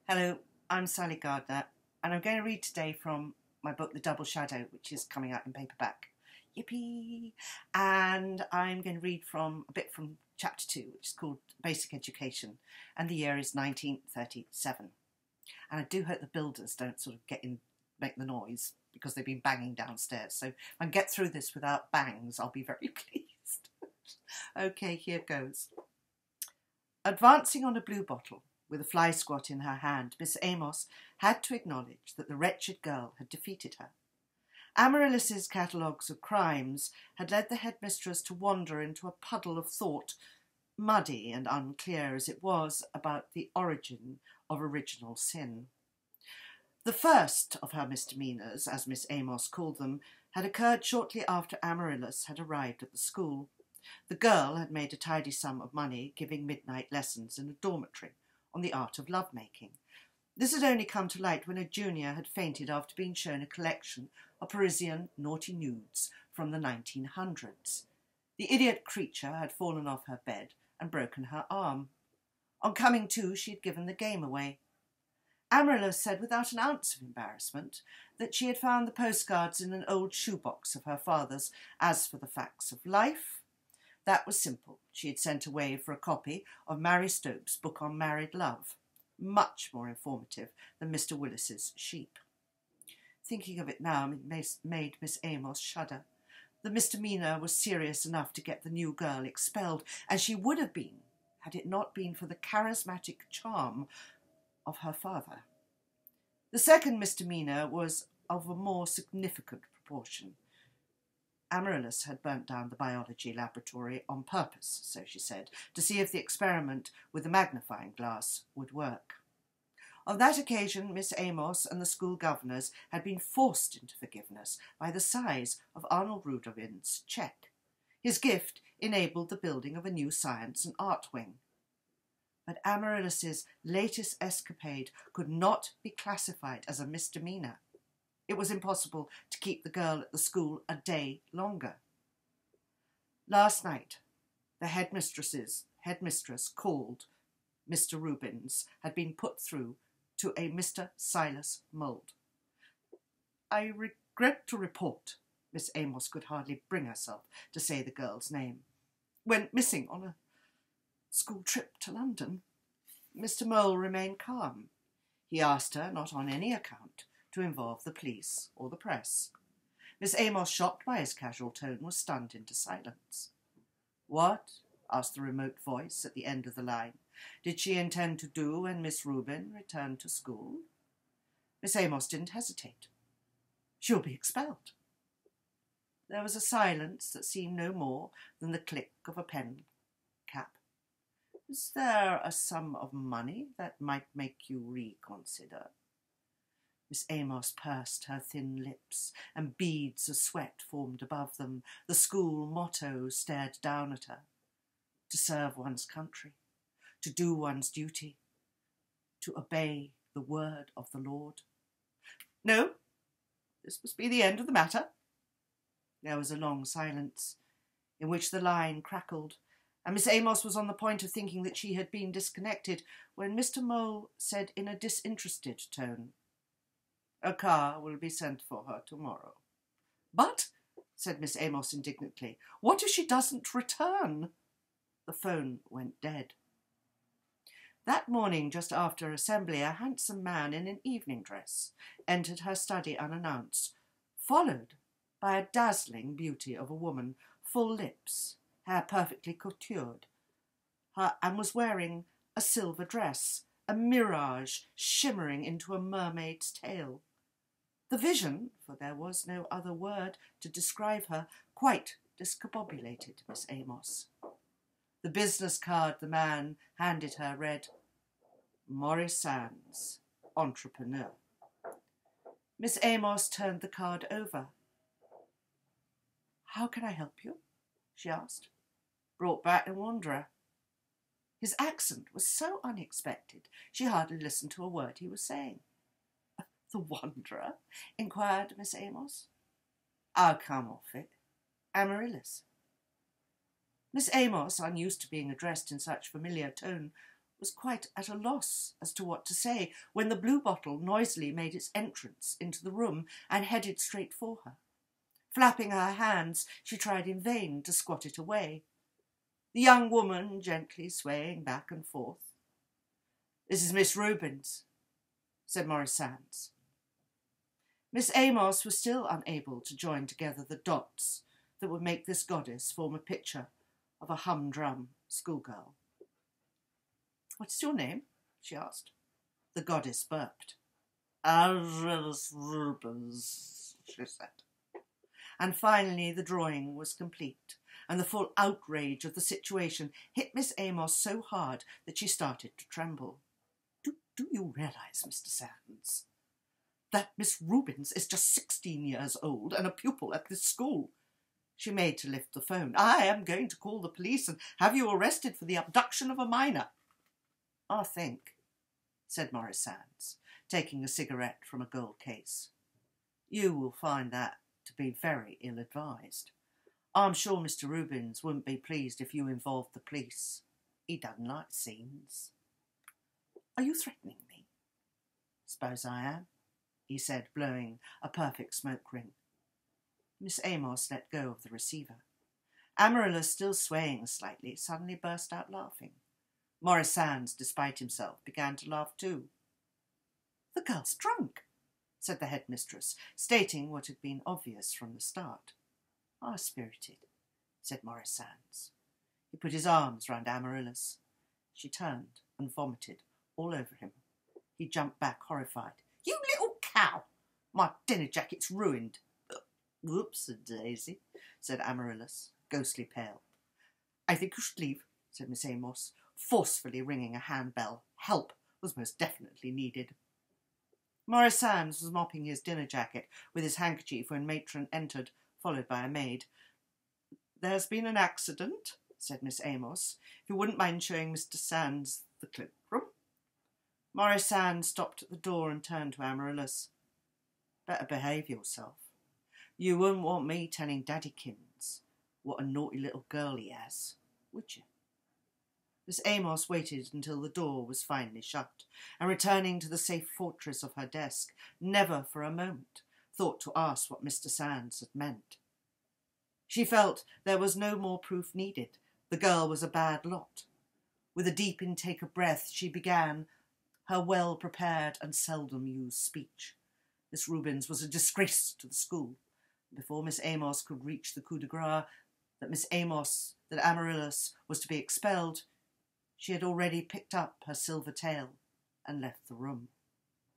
Hello, I'm Sally Gardner, and I'm going to read today from my book, The Double Shadow, which is coming out in paperback. Yippee! And I'm going to read from a bit from chapter 2, which is called Basic Education, and the year is 1937. And I do hope the builders don't sort of make the noise, because they've been banging downstairs. So if I can get through this without bangs, I'll be very pleased. Okay, here goes. Advancing on a blue bottle, with a fly squat in her hand, Miss Amos had to acknowledge that the wretched girl had defeated her. Amaryllis's catalogues of crimes had led the headmistress to wander into a puddle of thought, muddy and unclear as it was about the origin of original sin. The first of her misdemeanours, as Miss Amos called them, had occurred shortly after Amaryllis had arrived at the school. The girl had made a tidy sum of money giving midnight lessons in a dormitory on the art of love-making. This had only come to light when a junior had fainted after being shown a collection of Parisian naughty nudes from the 1900s. The idiot creature had fallen off her bed and broken her arm. On coming to, she had given the game away. Amaryllis said without an ounce of embarrassment that she had found the postcards in an old shoebox of her father's. As for the facts of life, that was simple. She had sent away for a copy of Mary Stopes' book on married love, much more informative than Mr. Willis's Sheep. Thinking of it now made Miss Amos shudder. The misdemeanour was serious enough to get the new girl expelled, and she would have been, had it not been for the charismatic charm of her father. The second misdemeanour was of a more significant proportion. Amaryllis had burnt down the biology laboratory on purpose, so she said, to see if the experiment with the magnifying glass would work. On that occasion, Miss Amos and the school governors had been forced into forgiveness by the size of Arnold Rudolph's cheque. His gift enabled the building of a new science and art wing. But Amaryllis's latest escapade could not be classified as a misdemeanour. It was impossible to keep the girl at the school a day longer. Last night, the headmistress called Mr. Rubens had been put through to a Mr. Silas Mould. I regret to report, Miss Amos could hardly bring herself to say the girl's name, went missing on a school trip to London. Mr. Mole remained calm. He asked her, not on any account, to involve the police or the press. Miss Amos, shocked by his casual tone, was stunned into silence. What? Asked the remote voice at the end of the line. Did she intend to do when Miss Rubin returned to school? Miss Amos didn't hesitate. She'll be expelled. There was a silence that seemed no more than the click of a pen cap. Is there a sum of money that might make you reconsider? Miss Amos pursed her thin lips, and beads of sweat formed above them. The school motto stared down at her. To serve one's country, to do one's duty, to obey the word of the Lord. No, this must be the end of the matter. There was a long silence, in which the line crackled, and Miss Amos was on the point of thinking that she had been disconnected, when Mr. Mole said in a disinterested tone, A car will be sent for her tomorrow. But, said Miss Amos indignantly, what if she doesn't return? The phone went dead. That morning, just after assembly, a handsome man in an evening dress entered her study unannounced, followed by a dazzling beauty of a woman, full lips, hair perfectly couturied, and was wearing a silver dress, a mirage shimmering into a mermaid's tail. The vision, for there was no other word to describe her, quite discombobulated Miss Amos. The business card the man handed her read, Maurice Sands, entrepreneur. Miss Amos turned the card over. How can I help you? She asked, brought back in wonder. His accent was so unexpected, she hardly listened to a word he was saying. The Wanderer? Inquired Miss Amos. I'll come off it. Amaryllis. Miss Amos, unused to being addressed in such familiar tone, was quite at a loss as to what to say when the bluebottle noisily made its entrance into the room and headed straight for her. Flapping her hands, she tried in vain to squat it away. The young woman gently swaying back and forth. "This is Miss Rubens," said Morris Sands. Miss Amos was still unable to join together the dots that would make this goddess form a picture of a humdrum schoolgirl. "What is your name?" she asked. The goddess burped. "Miss Rubens," she said. And finally the drawing was complete, and the full outrage of the situation hit Miss Amos so hard that she started to tremble. Do you realise, Mr. Sands, that Miss Rubens is just 16 years old and a pupil at this school?" She made to lift the phone. "I am going to call the police and have you arrested for the abduction of a minor." "I think," said Morris Sands, taking a cigarette from a gold case, "you will find that to be very ill-advised. I'm sure Mr. Rubens wouldn't be pleased if you involved the police. He doesn't like scenes." "Are you threatening me?" "Suppose I am," he said, blowing a perfect smoke ring. Miss Amos let go of the receiver. Amaryllis, still swaying slightly, suddenly burst out laughing. Morris Sands, despite himself, began to laugh too. "The girl's drunk," said the headmistress, stating what had been obvious from the start. "High-spirited," said Morris Sands. He put his arms round Amaryllis. She turned and vomited all over him. He jumped back, horrified. "You little cow! My dinner jacket's ruined." "Whoops-a-daisy," said Amaryllis, ghostly pale. "I think you should leave," said Miss Amos, forcefully ringing a handbell. Help was most definitely needed. Morris Sands was mopping his dinner jacket with his handkerchief when Matron entered, followed by a maid. "There's been an accident," said Miss Amos. "If you wouldn't mind showing Mr. Sands the cloakroom." Morris Sands stopped at the door and turned to Amaryllis. "Better behave yourself. You wouldn't want me telling Daddykins what a naughty little girl he has, would you?" Miss Amos waited until the door was finally shut, and returning to the safe fortress of her desk, never for a moment thought to ask what Mr. Sands had meant. She felt there was no more proof needed. The girl was a bad lot. With a deep intake of breath, she began her well-prepared and seldom-used speech. Miss Rubens was a disgrace to the school. Before Miss Amos could reach the coup de grace that Amaryllis was to be expelled, she had already picked up her silver tail and left the room.